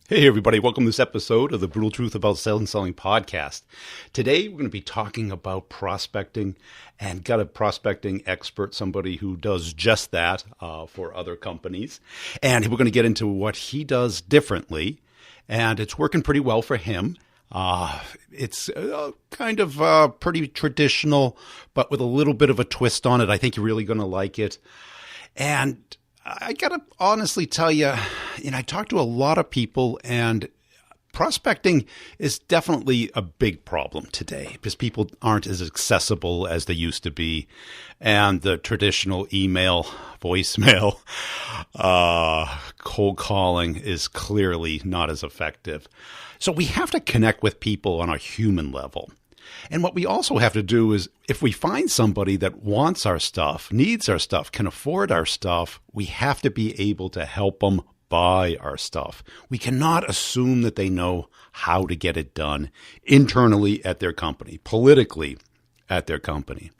Hey everybody, welcome to this episode of the Brutal Truth About Sales and Selling podcast. Today we're going to be talking about prospecting and got a prospecting expert, somebody who does just that for other companies. And we're going to get into what he does differently, and it's working pretty well for him. It's kind of pretty traditional, but with a little bit of a twist on it. I think you're really going to like it. And I got to honestly tell you, I talk to a lot of people, and prospecting is definitely a big problem today because people aren't as accessible as they used to be. And the traditional email, voicemail, cold calling is clearly not as effective. So we have to connect with people on a human level. And what we also have to do is, if we find somebody that wants our stuff, needs our stuff, can afford our stuff, we have to be able to help them buy our stuff. We cannot assume that they know how to get it done internally at their company, politically at their company.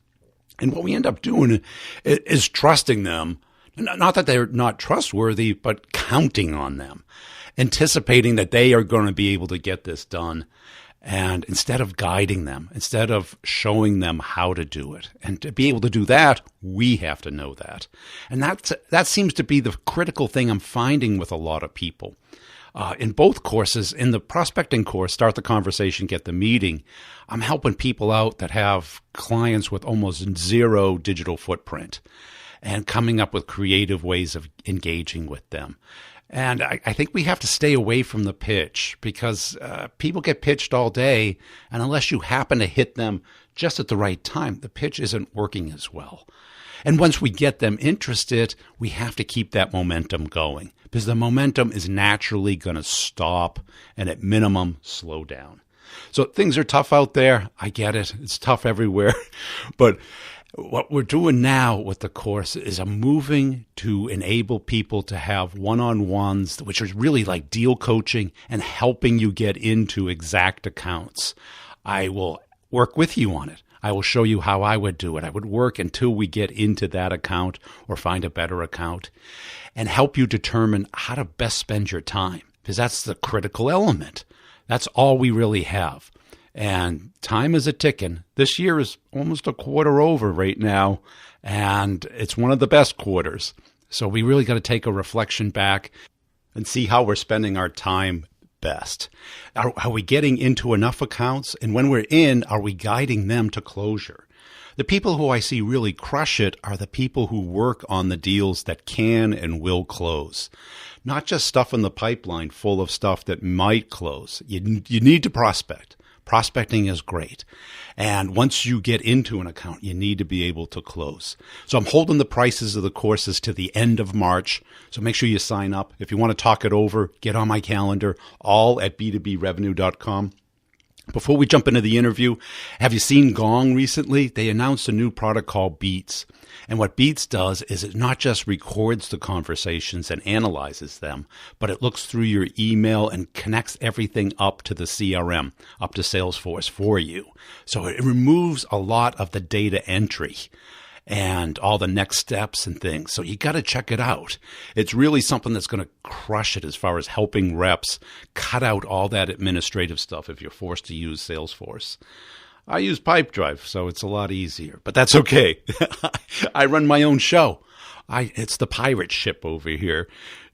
And what we end up doing is trusting them, not that they're not trustworthy, but counting on them, anticipating that they are going to be able to get this done. And instead of guiding them, instead of showing them how to do it, and to be able to do that, we have to know that. And that seems to be the critical thing I'm finding with a lot of people. In both courses, in the prospecting course, Start the Conversation, Get the Meeting, I'm helping people out that have clients with almost zero digital footprint and coming up with creative ways of engaging with them. And I think we have to stay away from the pitch because people get pitched all day, and unless you happen to hit them just at the right time, the pitch isn't working as well. And once we get them interested, we have to keep that momentum going because the momentum is naturally going to stop and at minimum slow down. So things are tough out there. I get it. It's tough everywhere. But what we're doing now with the course is I'm moving to enable people to have one-on-ones, which is really like deal coaching and helping you get into exact accounts. I will work with you on it. I will show you how I would do it. I would work until we get into that account or find a better account and help you determine how to best spend your time because that's the critical element. That's all we really have. And time is a ticking. This year is almost a quarter over right now, and it's one of the best quarters. So we really got to take a reflection back and see how we're spending our time best. Are we getting into enough accounts? And when we're in, are we guiding them to closure? The people who I see really crush it are the people who work on the deals that can and will close. Not just stuff in the pipeline full of stuff that might close. You need to prospect. Prospecting is great. And once you get into an account, you need to be able to close. So I'm holding the prices of the courses to the end of March. So make sure you sign up. If you want to talk it over, get on my calendar, all at b2brevenue.com. Before we jump into the interview, have you seen Gong recently? They announced a new product called Beats. And what Beats does is it not just records the conversations and analyzes them, but it looks through your email and connects everything up to the CRM, up to Salesforce for you. So it removes a lot of the data entry and all the next steps and things. So you got to check it out. It's really something that's going to crush it as far as helping reps cut out all that administrative stuff if you're forced to use Salesforce. I use Pipedrive, so it's a lot easier, but that's okay. I run my own show. It's the pirate ship over here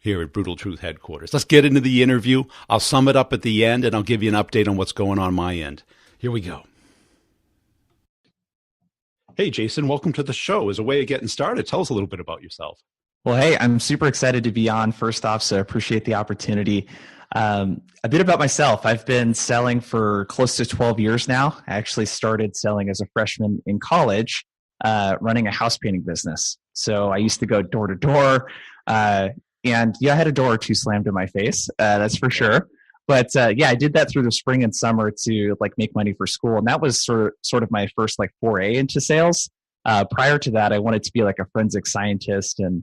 at Brutal Truth headquarters. Let's get into the interview. I'll sum it up at the end, and I'll give you an update on what's going on my end. Here we go. Hey, Jason, welcome to the show. As a way of getting started, tell us a little bit about yourself. Well, hey, I'm super excited to be on first off, so I appreciate the opportunity. A bit about myself. I've been selling for close to 12 years now. I actually started selling as a freshman in college, running a house painting business. So I used to go door to door, and I had a door or two slammed in my face, that's for sure. But I did that through the spring and summer to make money for school, and that was sort of my first foray into sales. Prior to that, I wanted to be like a forensic scientist and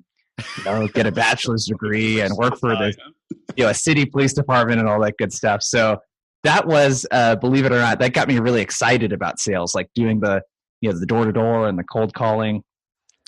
get a bachelor's degree and work for a city police department and all that good stuff. So that was, believe it or not, that got me really excited about sales, like doing the door to door and the cold calling,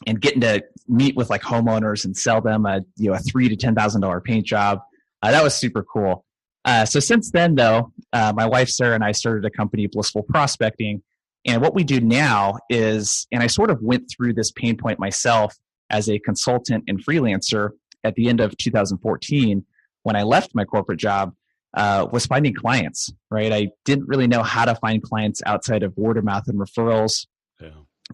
and getting to meet with homeowners and sell them a $3,000 to $10,000 paint job. That was super cool. So since then, though, my wife Sarah and I started a company, Blissful Prospecting. And what we do now is, and I sort of went through this pain point myself as a consultant and freelancer at the end of 2014 when I left my corporate job, was finding clients, right? I didn't really know how to find clients outside of word of mouth and referrals. Yeah.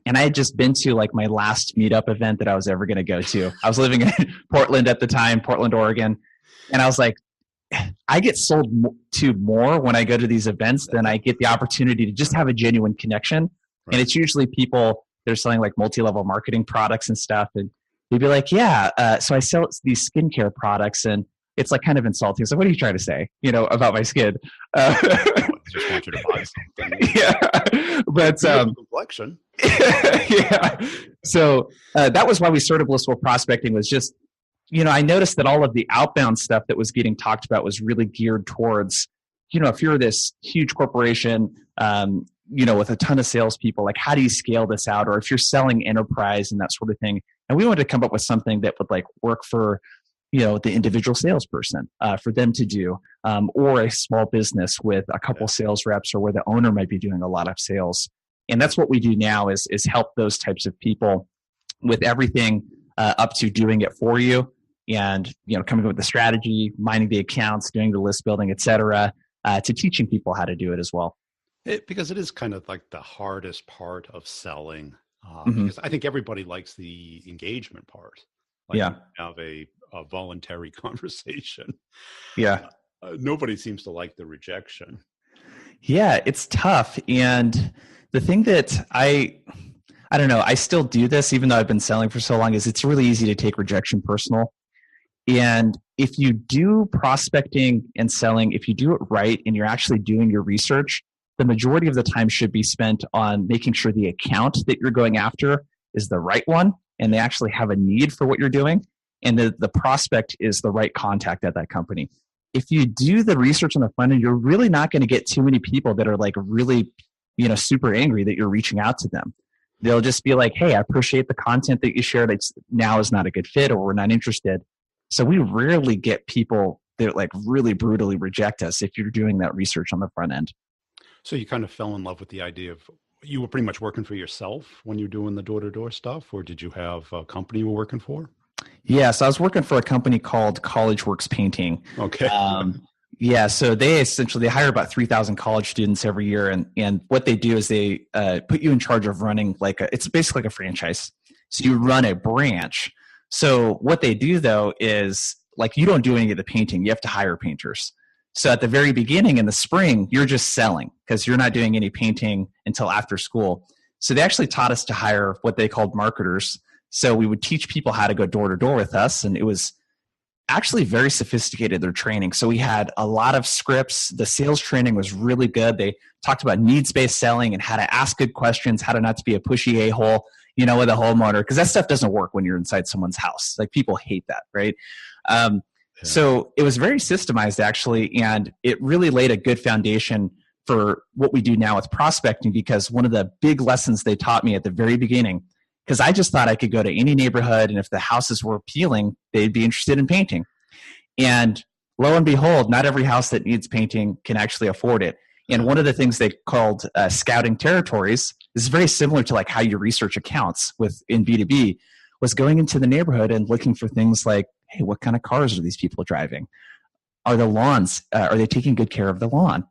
And I had just been to like my last meetup event that I was ever going to go to. I was living in Portland at the time, Portland, Oregon. And I was like, I get sold to more when I go to these events than I get the opportunity to just have a genuine connection. Right. And it's usually people that are selling like multi-level marketing products and stuff. And they'd be like, yeah, so I sell these skincare products, and it's like kind of insulting. So what are you trying to say, about my skin? I just want you to buy something. Yeah. But complexion. Yeah. So that was why we started Blissful Prospecting, was just, I noticed that all of the outbound stuff that was getting talked about was really geared towards, if you're this huge corporation, with a ton of salespeople, like how do you scale this out? Or if you're selling enterprise and that sort of thing. And we wanted to come up with something that would like work for, the individual salesperson, for them to do, or a small business with a couple sales reps, or where the owner might be doing a lot of sales. And that's what we do now is help those types of people with everything up to doing it for you, and coming up with the strategy, minding the accounts, doing the list building, et cetera, to teaching people how to do it as well. Because it is kind of like the hardest part of selling. Mm-hmm. Because I think everybody likes the engagement part. Like yeah. Have a voluntary conversation. Yeah. Nobody seems to like the rejection. Yeah, it's tough. And the thing that I don't know, I still do this even though I've been selling for so long, is it's really easy to take rejection personal. And if you do prospecting and selling, if you do it right and you're actually doing your research, the majority of the time should be spent on making sure the account that you're going after is the right one and they actually have a need for what you're doing, and the prospect is the right contact at that company. If you do the research on the front end, you're really not going to get too many people that are like really, super angry that you're reaching out to them. They'll just be like, hey, I appreciate the content that you shared. Now is not a good fit, or we're not interested. So we rarely get people that like really brutally reject us if you're doing that research on the front end. So you kind of fell in love with the idea of, you were pretty much working for yourself when you were doing the door-to-door stuff, or did you have a company you were working for? Yeah, so I was working for a company called College Works Painting. Okay. Yeah, so they hire about 3,000 college students every year, and what they do is they put you in charge of running it's basically like a franchise. So you run a branch. So what they do though is like you don't do any of the painting. You have to hire painters. So at the very beginning in the spring, you're just selling because you're not doing any painting until after school. So they actually taught us to hire what they called marketers. So we would teach people how to go door to door with us, and it was actually very sophisticated, their training. So we had a lot of scripts. The sales training was really good. They talked about needs-based selling and how to ask good questions, how to not to be a pushy a-hole, with a homeowner, because that stuff doesn't work when you're inside someone's house. Like people hate that, right? So it was very systemized actually, and it really laid a good foundation for what we do now with prospecting, because one of the big lessons they taught me at the very beginning, because I just thought I could go to any neighborhood and if the houses were appealing, they'd be interested in painting. And lo and behold, not every house that needs painting can actually afford it. And one of the things they called scouting territories, this is very similar to like how you research accounts in B2B, was going into the neighborhood and looking for things like, hey, what kind of cars are these people driving? Are the lawns, are they taking good care of the lawn?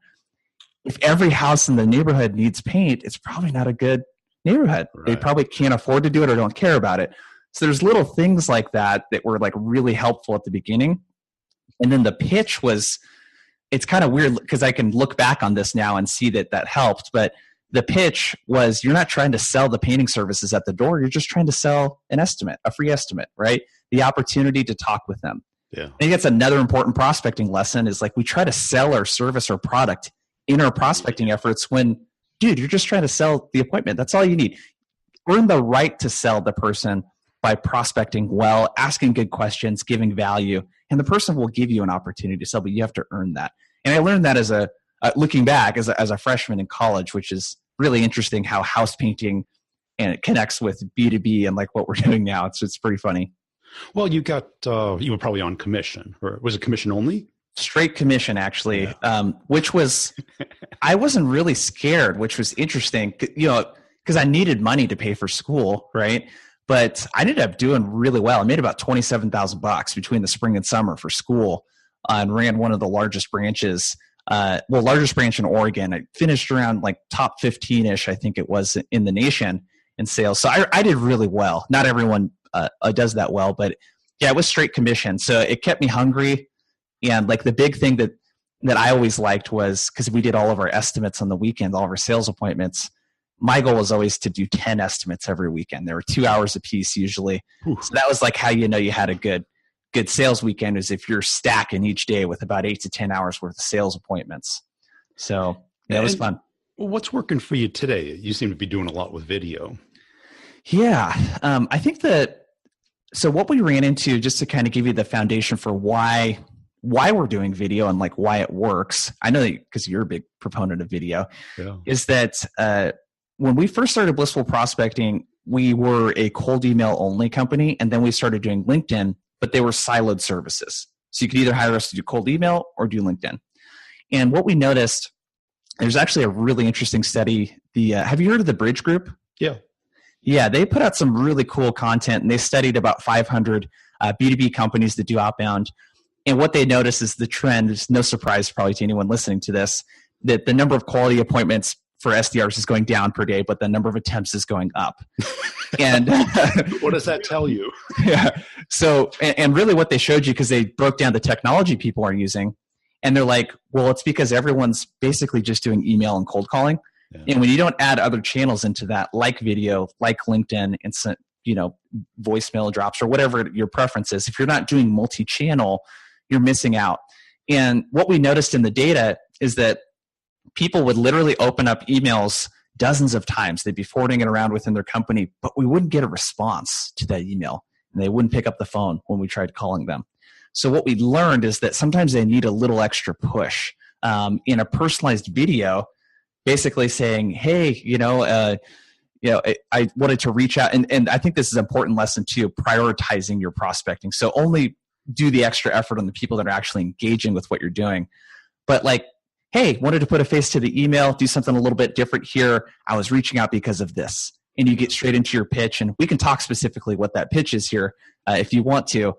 If every house in the neighborhood needs paint, it's probably not a good neighborhood. Right. They probably can't afford to do it or don't care about it. So there's little things like that were like really helpful at the beginning. And then the pitch was, it's kind of weird because I can look back on this now and see that helped. But the pitch was, you're not trying to sell the painting services at the door. You're just trying to sell an estimate, a free estimate, right? The opportunity to talk with them. Yeah. I think that's another important prospecting lesson is like we try to sell our service or product in our prospecting efforts when, dude, you're just trying to sell the appointment. That's all you need. Earn the right to sell the person by prospecting well, asking good questions, giving value, and the person will give you an opportunity to sell, but you have to earn that. And I learned that as looking back as a freshman in college, which is really interesting how house painting and it connects with B2B and like what we're doing now. It's pretty funny. Well, you were probably on commission, or was it commission only? Straight commission, actually, Yeah. which was, I wasn't really scared, which was interesting, because I needed money to pay for school, right? But I ended up doing really well. I made about $27,000 between the spring and summer for school, and ran one of the largest branches, largest branch in Oregon. I finished around like top 15-ish, I think it was, in the nation in sales. So I did really well. Not everyone does that well, but yeah, it was straight commission. So it kept me hungry. And like the big thing that I always liked was, because we did all of our estimates on the weekend, all of our sales appointments, my goal was always to do 10 estimates every weekend. There were 2 hours a piece usually. Whew. So that was like how you know you had a good sales weekend, is if you're stacking each day with about 8 to 10 hours worth of sales appointments. So yeah, it was fun. What's working for you today? You seem to be doing a lot with video. Yeah. I think so what we ran into, just to kind of give you the foundation for why we're doing video and like why it works, I know that because you're a big proponent of video, is that when we first started Blissful Prospecting, we were a cold email only company, and then we started doing LinkedIn, but they were siloed services. So you could either hire us to do cold email or do LinkedIn. And what we noticed, there's actually a really interesting study. Have you heard of the Bridge Group? Yeah. Yeah, they put out some really cool content, and they studied about 500 B2B companies that do outbound. And what they noticed is the trend, is no surprise probably to anyone listening to this, that the number of quality appointments for SDRs is going down per day, but the number of attempts is going up. And what does that tell you? Yeah. So, and really what they showed you, because they broke down the technology people are using, and they're like, well, it's because everyone's basically just doing email and cold calling. Yeah. And when you don't add other channels into that, like video, like LinkedIn, instant, voicemail drops or whatever your preference is, if you're not doing multi-channel, you're missing out. And what we noticed in the data is that people would literally open up emails dozens of times. They'd be forwarding it around within their company, but we wouldn't get a response to that email, and they wouldn't pick up the phone when we tried calling them. So what we learned is that sometimes they need a little extra push in a personalized video, basically saying, hey, I wanted to reach out. And I think this is an important lesson too, prioritizing your prospecting. So only do the extra effort on the people that are actually engaging with what you're doing. But like, hey, wanted to put a face to the email, do something a little bit different here. I was reaching out because of this. And you get straight into your pitch, and we can talk specifically what that pitch is here if you want to.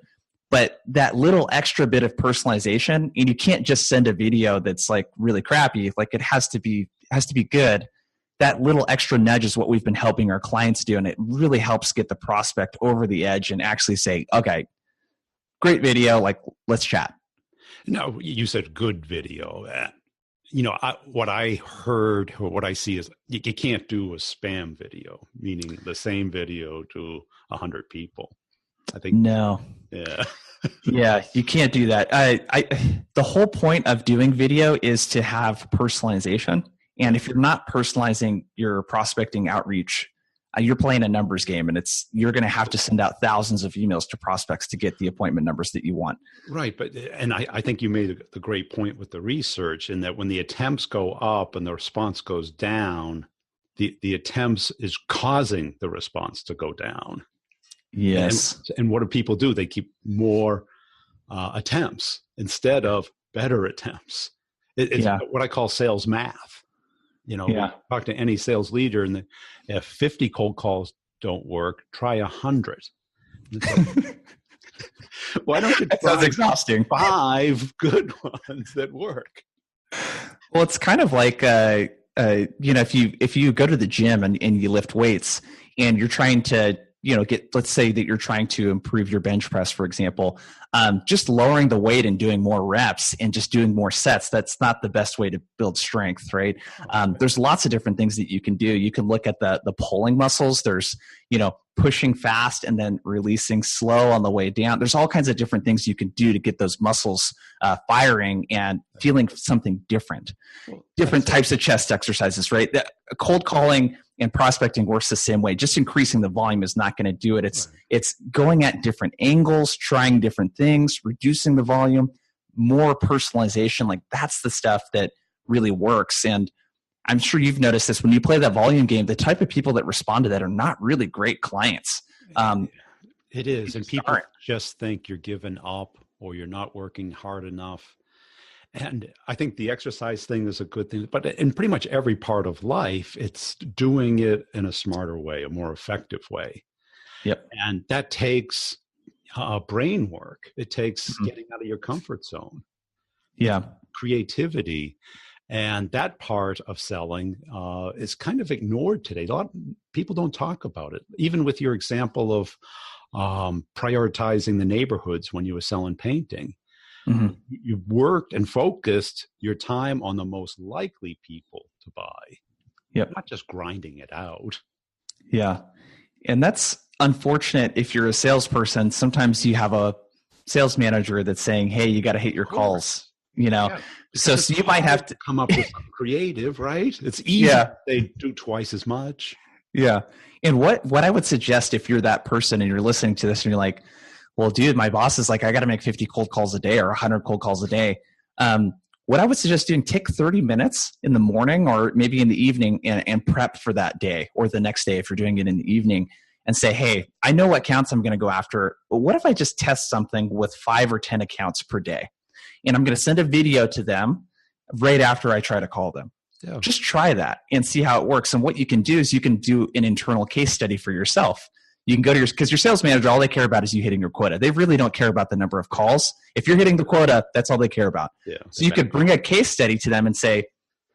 But that little extra bit of personalization, and you can't just send a video that's like really crappy. Like it has to be good. That little extra nudge is what we've been helping our clients do, and it really helps get the prospect over the edge and actually say, okay, great video, like let's chat. No, you said good video. What I heard or what I see is you can't do a spam video, meaning the same video to 100 people. I think no. Yeah. Yeah, you can't do that. The whole point of doing video is to have personalization. And if you're not personalizing your prospecting outreach, you're playing a numbers game, and you're going to have to send out thousands of emails to prospects to get the appointment numbers that you want. Right. And I think you made the great point with the research, in that when the attempts go up and the response goes down, the attempts is causing the response to go down. Yes. And what do people do? They keep more attempts instead of better attempts. It's what I call sales math. Talk to any sales leader, and if 50 cold calls don't work, try 100. Why don't you try exhausting. 5 good ones that work? Well, it's kind of like if you go to the gym and you lift weights, and you're trying to let's say that you're trying to improve your bench press, for example, just lowering the weight and doing more reps and just doing more sets, that's not the best way to build strength, right? There's lots of different things that you can do. You can look at the pulling muscles. There's, pushing fast and then releasing slow on the way down. There's all kinds of different things you can do to get those muscles firing and feeling something different. Different types of chest exercises, right? Cold calling and prospecting works the same way. Just increasing the volume is not going to do it. It's going at different angles, trying different things, reducing the volume, more personalization. Like that's the stuff that really works. And I'm sure you've noticed this when you play that volume game, the type of people that respond to that are not really great clients. It is. And people just think you're giving up or you're not working hard enough. And I think the exercise thing is a good thing, but in pretty much every part of life, it's doing it in a smarter way, a more effective way. Yep. And that takes brain work. It takes getting out of your comfort zone. Yeah. Creativity. And that part of selling is kind of ignored today. A lot of people don't talk about it. Even with your example of prioritizing the neighborhoods when you were selling painting. Mm-hmm. You worked and focused your time on the most likely people to buy. Yep. Not just grinding it out. Yeah. And that's unfortunate if you're a salesperson. Sometimes you have a sales manager that's saying, hey, you got to hit your calls, Yeah. So you might have to come up with something creative, right? It's easy. Yeah. They do twice as much. Yeah. And what I would suggest if you're that person and you're listening to this and you're like, well, dude, my boss is like, I got to make 50 cold calls a day or 100 cold calls a day. What I would suggest doing, take 30 minutes in the morning or maybe in the evening and prep for that day or the next day if you're doing it in the evening and say, hey, I know what accounts I'm going to go after, but what if I just test something with 5 or 10 accounts per day? And I'm going to send a video to them right after I try to call them. Yeah. Just try that and see how it works. And what you can do is you can do an internal case study for yourself. You can go to because your sales manager, all they care about is you hitting your quota. They really don't care about the number of calls. If you're hitting the quota, that's all they care about. Yeah, so you could bring a case study to them and say,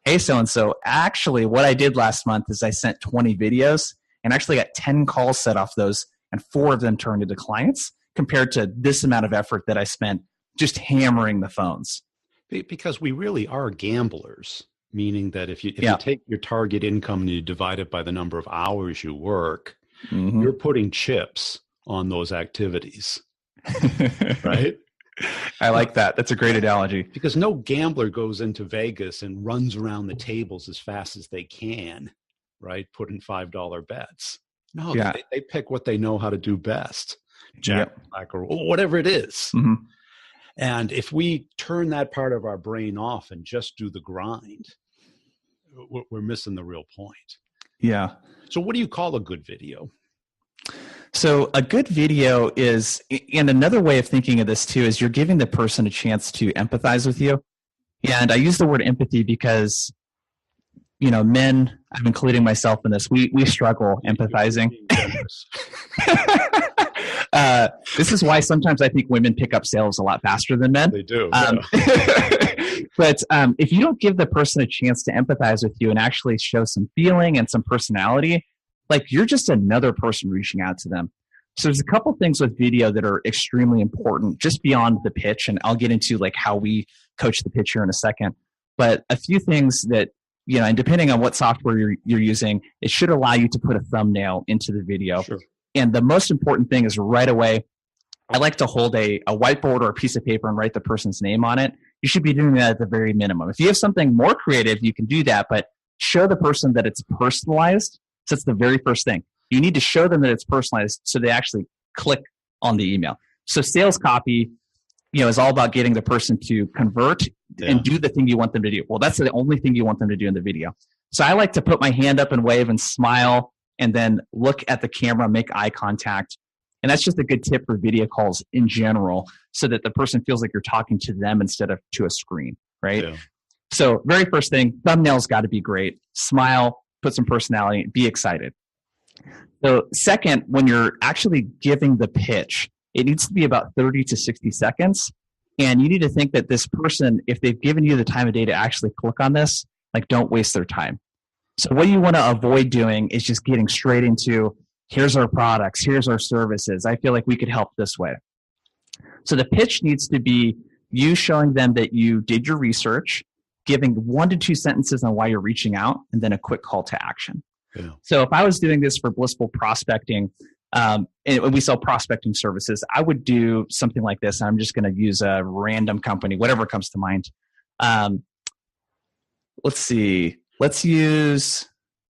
hey, so-and-so, actually what I did last month is I sent 20 videos and actually got 10 calls set off those and 4 of them turned into clients compared to this amount of effort that I spent just hammering the phones. Because we really are gamblers, meaning that if you take your target income and you divide it by the number of hours you work, you're putting chips on those activities, right? I like that. That's a great analogy. Because no gambler goes into Vegas and runs around the tables as fast as they can, right? Putting $5 bets. No, they pick what they know how to do best, Jack, Black, or whatever it is. Mm-hmm. And if we turn that part of our brain off and just do the grind, we're missing the real point. Yeah. So what do you call a good video? So a good video is, and another way of thinking of this too, is you're giving the person a chance to empathize with you. And I use the word empathy because, men, I'm including myself in this, we struggle empathizing. This is why sometimes I think women pick up sales a lot faster than men. They do. But if you don't give the person a chance to empathize with you and actually show some feeling and some personality, like you're just another person reaching out to them. So there's a couple things with video that are extremely important just beyond the pitch. And I'll get into like how we coach the pitch here in a second. But a few things that, and depending on what software you're using, it should allow you to put a thumbnail into the video. Sure. And the most important thing is right away, I like to hold a whiteboard or a piece of paper and write the person's name on it. You should be doing that at the very minimum. If you have something more creative, you can do that, but show the person that it's personalized. So that's the very first thing. You need to show them that it's personalized so they actually click on the email. So sales copy, is all about getting the person to convert and do the thing you want them to do. Well, that's the only thing you want them to do in the video. So I like to put my hand up and wave and smile and then look at the camera, make eye contact. And that's just a good tip for video calls in general so that the person feels like you're talking to them instead of to a screen, right? Yeah. So very first thing, thumbnails got to be great. Smile, put some personality, be excited. So second, when you're actually giving the pitch, it needs to be about 30 to 60 seconds. And you need to think that this person, if they've given you the time of day to actually click on this, like don't waste their time. So what you want to avoid doing is just getting straight into, here's our products, here's our services. I feel like we could help this way. So the pitch needs to be you showing them that you did your research, giving 1 to 2 sentences on why you're reaching out, and then a quick call to action. Yeah. So if I was doing this for Blissful Prospecting, and we sell prospecting services, I would do something like this. I'm just going to use a random company, whatever comes to mind. Let's see. Let's use,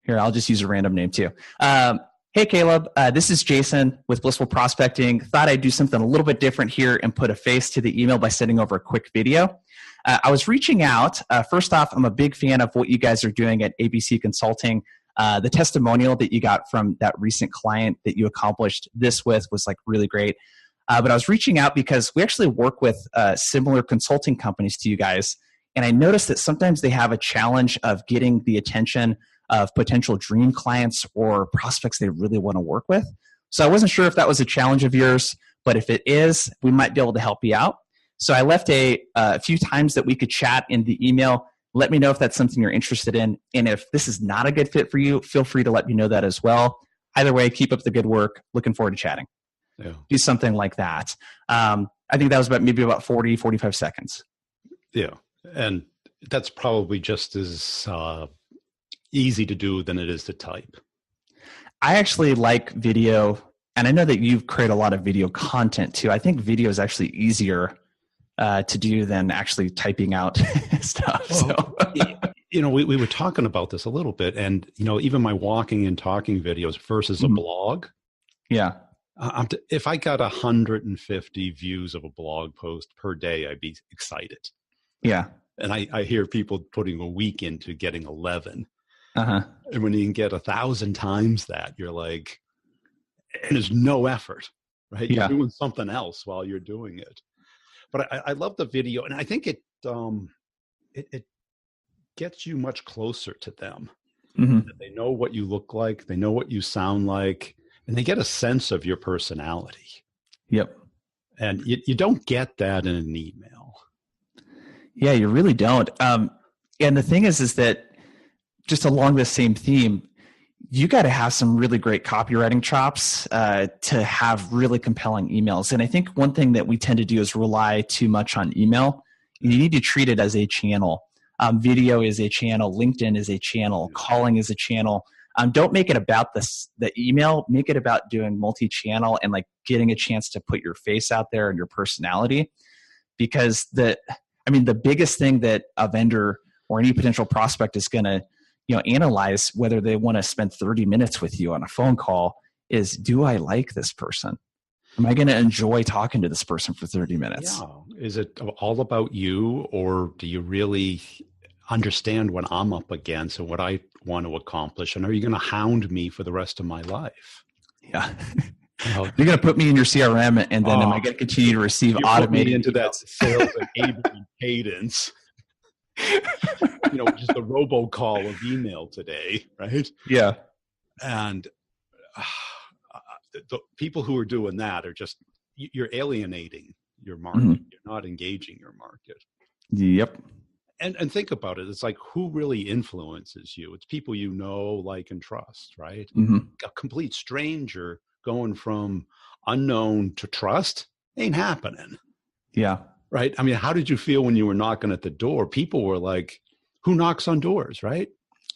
here, I'll just use a random name too. Hey, Caleb, this is Jason with Blissful Prospecting. Thought I'd do something a little bit different here and put a face to the email by sending over a quick video. I was reaching out. First off, I'm a big fan of what you guys are doing at ABC Consulting. The testimonial that you got from that recent client that you accomplished this with was like really great. But I was reaching out because we actually work with similar consulting companies to you guys. And I noticed that sometimes they have a challenge of getting the attention of potential dream clients or prospects they really want to work with. So I wasn't sure if that was a challenge of yours, but if it is, we might be able to help you out. So I left a few times that we could chat in the email. Let me know if that's something you're interested in. And if this is not a good fit for you, feel free to let me know that as well. Either way, keep up the good work. Looking forward to chatting. Yeah. Do something like that. I think that was about 40, 45 seconds. Yeah. And that's probably just as easy to do than it is to type. I actually like video, and I know that you've created a lot of video content too. I think video is actually easier to do than actually typing out stuff. Well, so. We were talking about this a little bit, and, even my walking and talking videos versus a blog. Yeah. If I got 150 views of a blog post per day, I'd be excited. Yeah. And I hear people putting a week into getting 11. Uh-huh. And when you can get 1,000 times that, you're like, and there's no effort, right? You're doing something else while you're doing it. But I love the video, and I think it gets you much closer to them. Mm-hmm. They know what you look like, they know what you sound like, and they get a sense of your personality. Yep. And you don't get that in an email. Yeah, you really don't. And the thing is that just along the same theme, you got to have some really great copywriting chops to have really compelling emails. And I think one thing that we tend to do is rely too much on email. You need to treat it as a channel. Video is a channel. LinkedIn is a channel. Calling is a channel. Don't make it about the email. Make it about doing multi-channel and like getting a chance to put your face out there and your personality. Because the biggest thing that a vendor or any potential prospect is going to analyze whether they want to spend 30 minutes with you on a phone call is, do I like this person? Am I going to enjoy talking to this person for 30 minutes? Yeah. Is it all about you, or do you really understand what I'm up against and what I want to accomplish? And are you going to hound me for the rest of my life? Yeah. You're going to put me in your CRM, and then am I going to continue to receive automated into that sales enablement cadence? Just the robocall of email today, right? Yeah. And the people who are doing that are just, you're alienating your market. Mm-hmm. You're not engaging your market. Yep. And think about it. It's like, who really influences you? It's people you know, like, and trust, right? Mm-hmm. A complete stranger going from unknown to trust ain't happening. Yeah. Right? I mean, how did you feel when you were knocking at the door? People were like, who knocks on doors, right?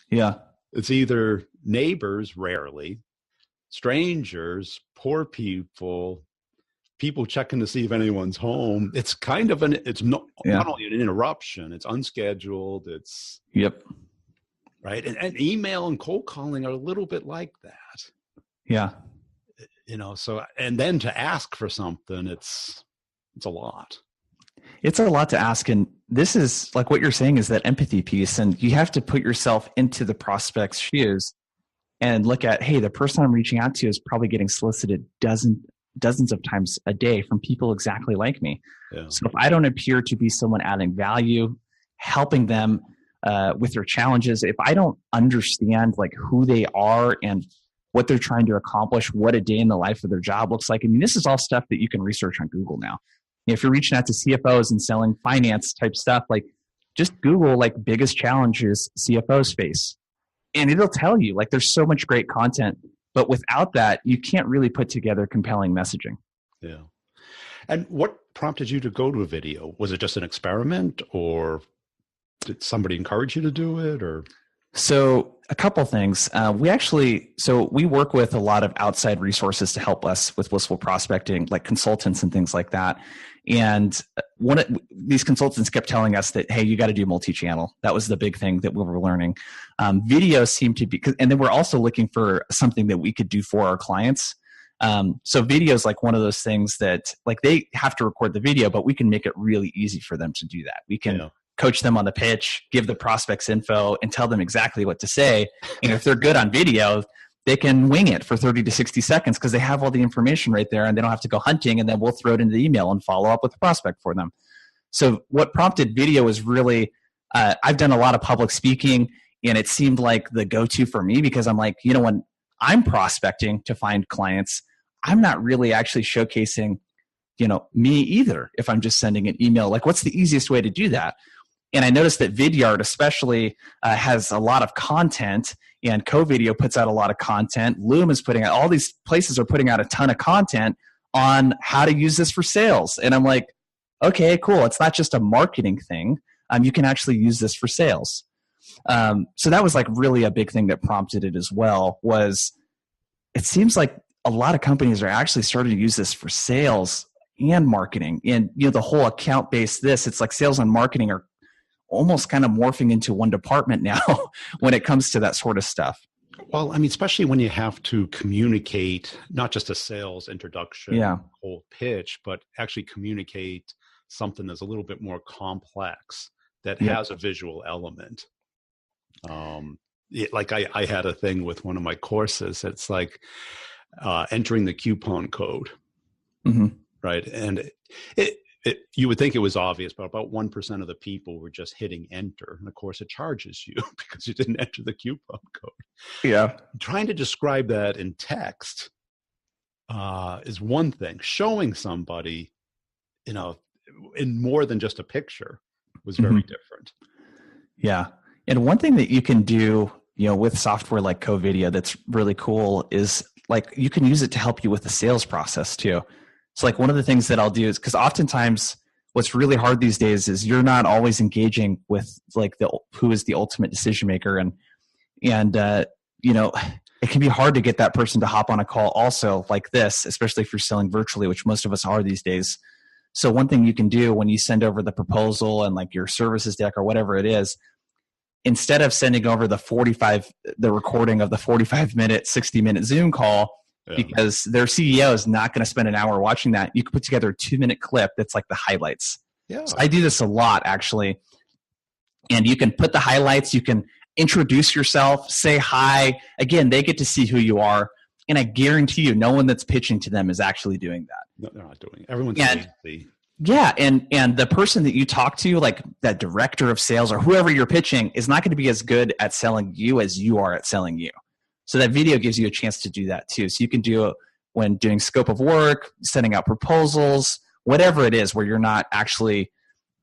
Yeah. It's either neighbors, rarely, strangers, poor people checking to see if anyone's home. It's kind of not only an interruption, it's unscheduled. It's right. And email and cold calling are a little bit like that. Yeah. So, and then to ask for something, it's a lot. It's a lot to ask. And this is like what you're saying is that empathy piece. And you have to put yourself into the prospect's shoes and look at, hey, the person I'm reaching out to is probably getting solicited dozens of times a day from people exactly like me. Yeah. So if I don't appear to be someone adding value, helping them with their challenges, if I don't understand like who they are and what they're trying to accomplish, what a day in the life of their job looks like. I mean, this is all stuff that you can research on Google now. If you're reaching out to CFOs and selling finance type stuff, like just Google like biggest challenges CFOs face. And it'll tell you, like, there's so much great content, but without that, you can't really put together compelling messaging. Yeah. And what prompted you to go to a video? Was it just an experiment, or did somebody encourage you to do it, or? So a couple things. We work with a lot of outside resources to help us with blissful prospecting, like consultants and things like that. And these consultants kept telling us that, hey, you got to do multi-channel. That was the big thing that we were learning. Video seemed to be, and then we're also looking for something that we could do for our clients. So video is like one of those things that like they have to record the video, but we can make it really easy for them to do that. We can coach them on the pitch, give the prospects info, and tell them exactly what to say. And if they're good on video, they can wing it for 30 to 60 seconds because they have all the information right there and they don't have to go hunting, and then we'll throw it into the email and follow up with the prospect for them. So what prompted video is really I've done a lot of public speaking, and it seemed like the go-to for me because I'm like, when I'm prospecting to find clients, I'm not really actually showcasing, me either. If I'm just sending an email, like what's the easiest way to do that? And I noticed that Vidyard especially has a lot of content, and CoVideo puts out a lot of content. Loom is putting out, all these places are putting out a ton of content on how to use this for sales. And I'm like, okay, cool. It's not just a marketing thing. You can actually use this for sales. So that was like really a big thing that prompted it as well, was it seems like a lot of companies are actually starting to use this for sales and marketing. And the whole account-based it's like sales and marketing are almost kind of morphing into one department now when it comes to that sort of stuff. Well, I mean, especially when you have to communicate not just a sales introduction, whole pitch, but actually communicate something that's a little bit more complex that has a visual element. Like I had a thing with one of my courses. It's like entering the coupon code, right? And you would think it was obvious, but about 1% of the people were just hitting enter. And of course, it charges you because you didn't enter the coupon code. Yeah. Trying to describe that in text is one thing. Showing somebody, in more than just a picture was very different. Yeah. And one thing that you can do, with software like CoVideo that's really cool is like you can use it to help you with the sales process too. So like one of the things that I'll do is, because oftentimes what's really hard these days is you're not always engaging with like who is the ultimate decision maker, and it can be hard to get that person to hop on a call also like this, especially if you're selling virtually, which most of us are these days. So one thing you can do when you send over the proposal and like your services deck or whatever it is, instead of sending over the recording of the 45-minute, 60-minute Zoom call, because their CEO is not going to spend an hour watching that, you can put together a 2-minute clip that's like the highlights. Yeah. So I do this a lot, actually. And you can put the highlights, you can introduce yourself, say hi. Again, they get to see who you are. And I guarantee you, no one that's pitching to them is actually doing that. No, they're not doing it. Everyone's lazy. Yeah, and the person that you talk to, like that director of sales or whoever you're pitching, is not going to be as good at selling you as you are at selling you. So that video gives you a chance to do that too. So you can do it when doing scope of work, sending out proposals, whatever it is, where you're not actually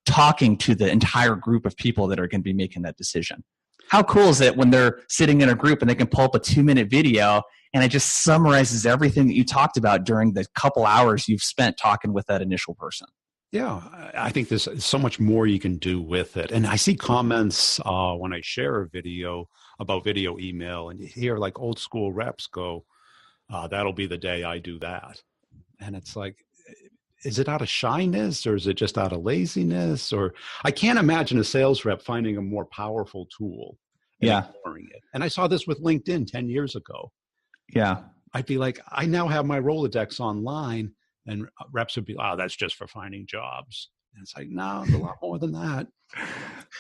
talking to the entire group of people that are going to be making that decision. How cool is it when they're sitting in a group and they can pull up a 2-minute video and it just summarizes everything that you talked about during the couple hours you've spent talking with that initial person? Yeah, I think there's so much more you can do with it. And I see comments when I share a video about video email, and you hear like old school reps go, that'll be the day I do that. And it's like, is it out of shyness, or is it just out of laziness? Or I can't imagine a sales rep finding a more powerful tool and ignoring it. And I saw this with LinkedIn 10 years ago. Yeah. I'd be like, I now have my Rolodex online. And reps would be, oh, that's just for finding jobs. And it's like, no, it's a lot more than that.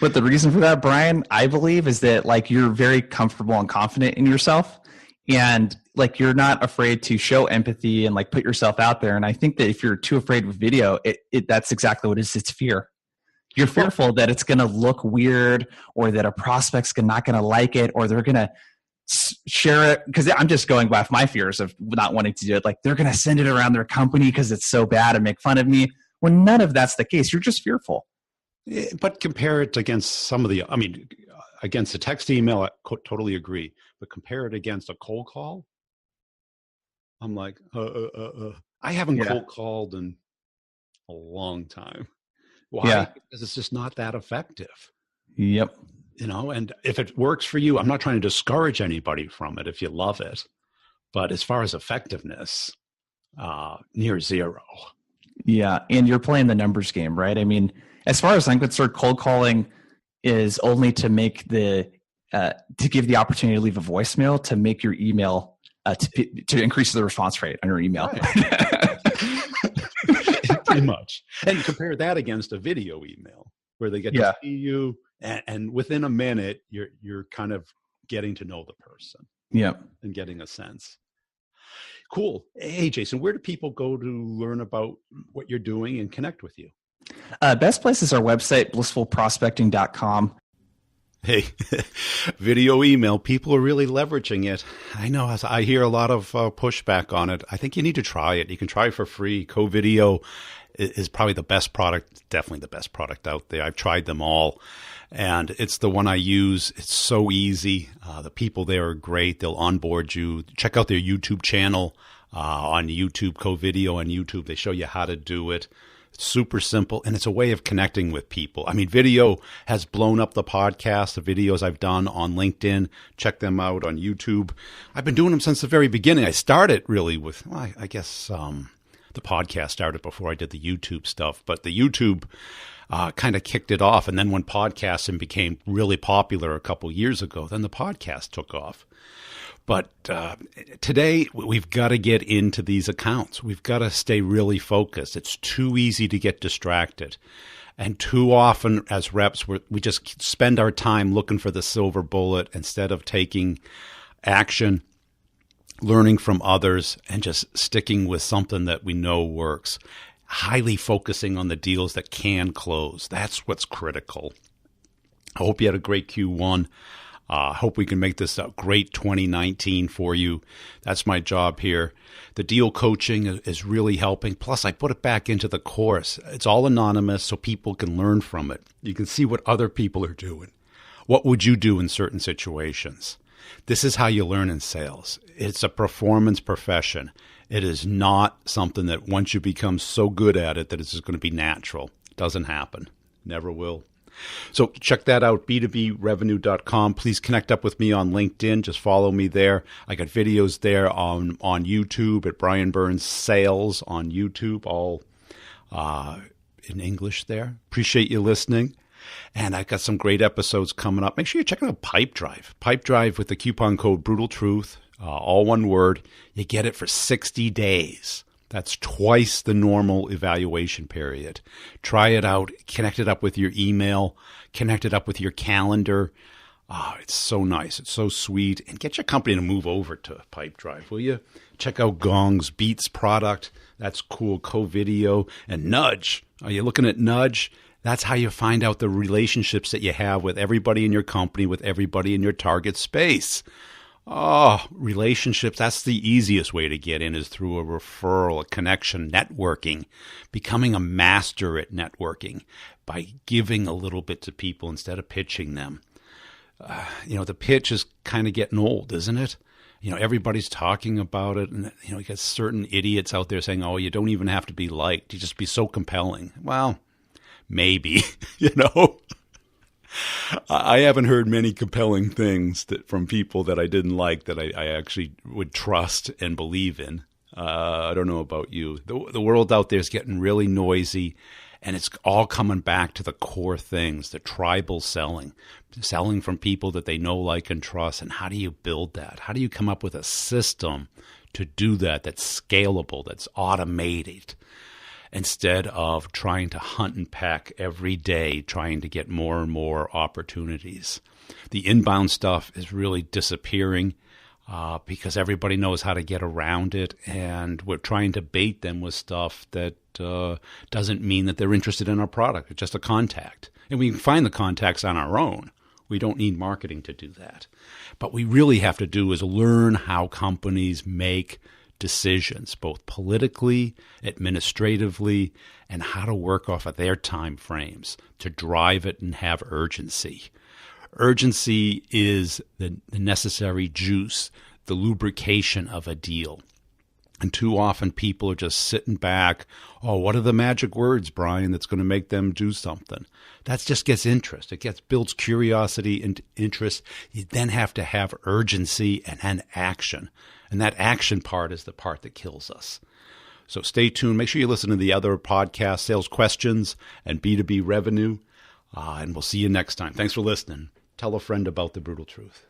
But the reason for that, Brian, I believe, is that like you're very comfortable and confident in yourself. And like you're not afraid to show empathy and like put yourself out there. And I think that if you're too afraid with video, that's exactly what it is. It's fear. You're fearful that it's going to look weird, or that a prospect's not going to like it, or they're going to share it, because I'm just going by my fears of not wanting to do it. Like they're going to send it around their company because it's so bad and make fun of me. When none of that's the case, you're just fearful. But compare it against some of the, against a text email, I totally agree. But compare it against a cold call. I'm like, I haven't cold called in a long time. Why? Yeah. Because it's just not that effective. Yep. And if it works for you, I'm not trying to discourage anybody from it if you love it. But as far as effectiveness, near zero. Yeah. And you're playing the numbers game, right? I mean, as far as I'm concerned, cold calling is only to make to give the opportunity to leave a voicemail, to make your email, to increase the response rate on your email. Right. Pretty much. And compare that against a video email where they get to see you. And within a minute, you're kind of getting to know the person. Yeah. And getting a sense. Cool. Hey, Jason, where do people go to learn about what you're doing and connect with you? Best place is our website, blissfulprospecting.com. Hey, video email, people are really leveraging it. I know, I hear a lot of pushback on it. I think you need to try it. You can try it for free. Co-video is probably the best product, definitely the best product out there. I've tried them all, and it's the one I use. It's so easy. The people there are great. They'll onboard you. Check out their YouTube channel on YouTube, Co-video on YouTube. They show you how to do it. It's super simple, and it's a way of connecting with people. I mean, video has blown up the podcast, the videos I've done on LinkedIn. Check them out on YouTube. I've been doing them since the very beginning. I started really with, well, I guess the podcast started before I did the YouTube stuff, but the YouTube kind of kicked it off. And then when podcasting became really popular a couple years ago, then the podcast took off. But today, we've got to get into these accounts. We've got to stay really focused. It's too easy to get distracted. And too often as reps, we just spend our time looking for the silver bullet instead of taking action, learning from others, and just sticking with something that we know works. Highly focusing on the deals that can close. That's what's critical. I hope you had a great Q1. Hope we can make this a great 2019 for you. That's my job here. The deal coaching is really helping. Plus, I put it back into the course. It's all anonymous so people can learn from it. You can see what other people are doing. What would you do in certain situations? This is how you learn in sales. It's a performance profession. It is not something that once you become so good at it that it's just going to be natural. It doesn't happen. Never will. So check that out, b2brevenue.com. Please connect up with me on LinkedIn. Just follow me there. I got videos there on YouTube at Brian Burns Sales on YouTube, all in English there. Appreciate you listening. And I got some great episodes coming up. Make sure you're checking out Pipedrive. Pipedrive with the coupon code Brutal Truth, all one word. You get it for 60 days. That's twice the normal evaluation period. Try it out. Connect it up with your email. Connect it up with your calendar. It's so nice. It's so sweet. And get your company to move over to Pipedrive, will you? Check out Gong's Beats product. That's cool. Co-video. And Nudge. Are you looking at Nudge? That's how you find out the relationships that you have with everybody in your company, with everybody in your target space. Oh, relationships, that's the easiest way to get in is through a referral, a connection, networking, becoming a master at networking by giving a little bit to people instead of pitching them. The pitch is kind of getting old, isn't it? Everybody's talking about it, and, you got certain idiots out there saying, oh, you don't even have to be liked. You just be so compelling. Well, maybe, I haven't heard many compelling things from people that I didn't like that I actually would trust and believe in. I don't know about you. The world out there is getting really noisy, and it's all coming back to the core things, the tribal selling from people that they know, like, and trust. And how do you build that? How do you come up with a system to do that that's scalable, that's automated? Instead of trying to hunt and peck every day, trying to get more and more opportunities. The inbound stuff is really disappearing because everybody knows how to get around it, and we're trying to bait them with stuff that doesn't mean that they're interested in our product. It's just a contact. And we can find the contacts on our own. We don't need marketing to do that. But what we really have to do is learn how companies make decisions, both politically, administratively, and how to work off of their time frames to drive it and have urgency. Urgency is the necessary juice, the lubrication of a deal. And too often people are just sitting back. Oh, what are the magic words, Brian, that's going to make them do something? That just gets interest. It builds curiosity and interest. You then have to have urgency and then action. And that action part is the part that kills us. So stay tuned. Make sure you listen to the other podcasts, Sales Questions and B2B Revenue. And we'll see you next time. Thanks for listening. Tell a friend about the Brutal Truth.